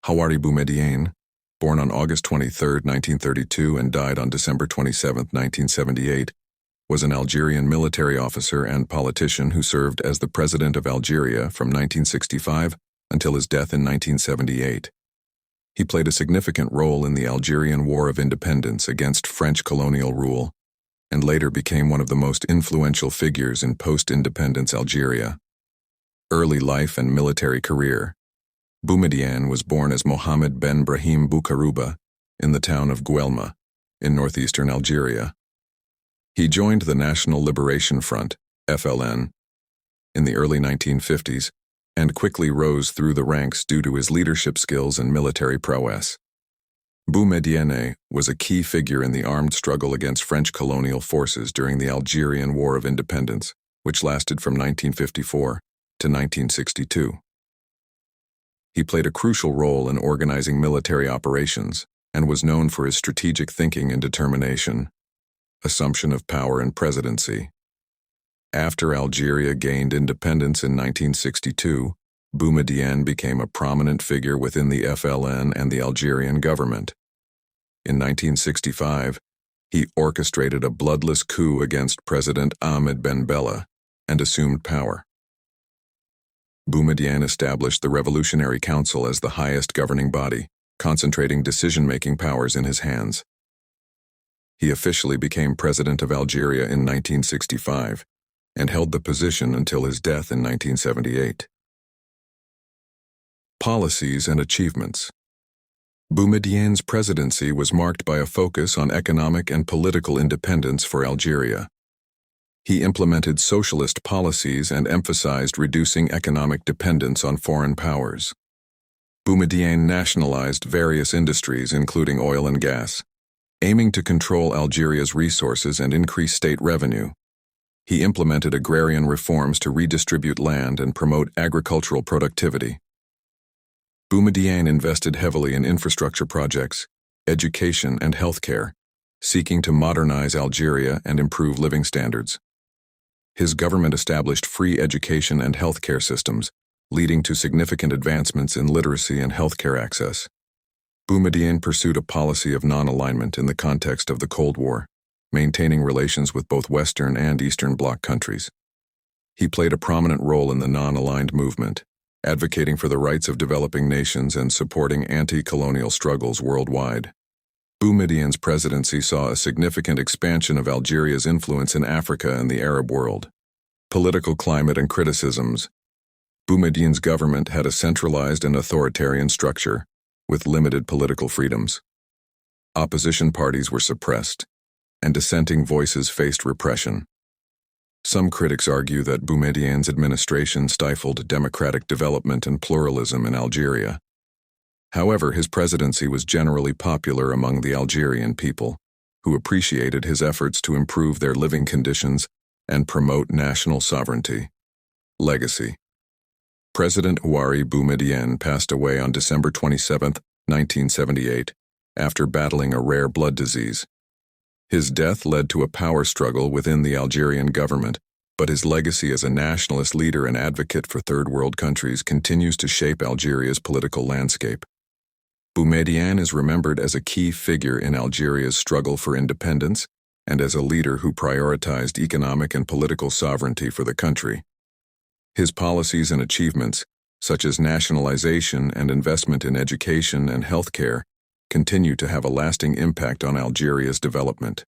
Houari Boumediene, born on August 23, 1932 and died on December 27, 1978, was an Algerian military officer and politician who served as the President of Algeria from 1965 until his death in 1978. He played a significant role in the Algerian War of Independence against French colonial rule, and later became one of the most influential figures in post-independence Algeria. Early life and military career. Boumediene was born as Mohammed Ben Brahim Boukarouba in the town of Guelma, in northeastern Algeria. He joined the National Liberation Front, FLN, in the early 1950s, and quickly rose through the ranks due to his leadership skills and military prowess. Boumediene was a key figure in the armed struggle against French colonial forces during the Algerian War of Independence, which lasted from 1954 to 1962. He played a crucial role in organizing military operations and was known for his strategic thinking and determination. Assumption of power and presidency. After Algeria gained independence in 1962, Boumediene became a prominent figure within the FLN and the Algerian government. In 1965, he orchestrated a bloodless coup against President Ahmed Ben Bella and assumed power. Boumediene established the Revolutionary Council as the highest governing body, concentrating decision-making powers in his hands. He officially became President of Algeria in 1965 and held the position until his death in 1978. Policies and achievements. Boumediene's presidency was marked by a focus on economic and political independence for Algeria. He implemented socialist policies and emphasized reducing economic dependence on foreign powers. Boumediene nationalized various industries, including oil and gas, aiming to control Algeria's resources and increase state revenue. He implemented agrarian reforms to redistribute land and promote agricultural productivity. Boumediene invested heavily in infrastructure projects, education, and healthcare, seeking to modernize Algeria and improve living standards. His government established free education and healthcare systems, leading to significant advancements in literacy and healthcare access. Boumediene pursued a policy of non-alignment in the context of the Cold War, maintaining relations with both Western and Eastern Bloc countries. He played a prominent role in the non-aligned movement, advocating for the rights of developing nations and supporting anti-colonial struggles worldwide. Boumediene's presidency saw a significant expansion of Algeria's influence in Africa and the Arab world. Political climate and criticisms. Boumediene's government had a centralized and authoritarian structure, with limited political freedoms. Opposition parties were suppressed, and dissenting voices faced repression. Some critics argue that Boumediene's administration stifled democratic development and pluralism in Algeria. However, his presidency was generally popular among the Algerian people, who appreciated his efforts to improve their living conditions and promote national sovereignty. Legacy. President Houari Boumediene passed away on December 27, 1978, after battling a rare blood disease. His death led to a power struggle within the Algerian government, but his legacy as a nationalist leader and advocate for third world countries continues to shape Algeria's political landscape. Boumediene is remembered as a key figure in Algeria's struggle for independence and as a leader who prioritized economic and political sovereignty for the country. His policies and achievements, such as nationalization and investment in education and healthcare, continue to have a lasting impact on Algeria's development.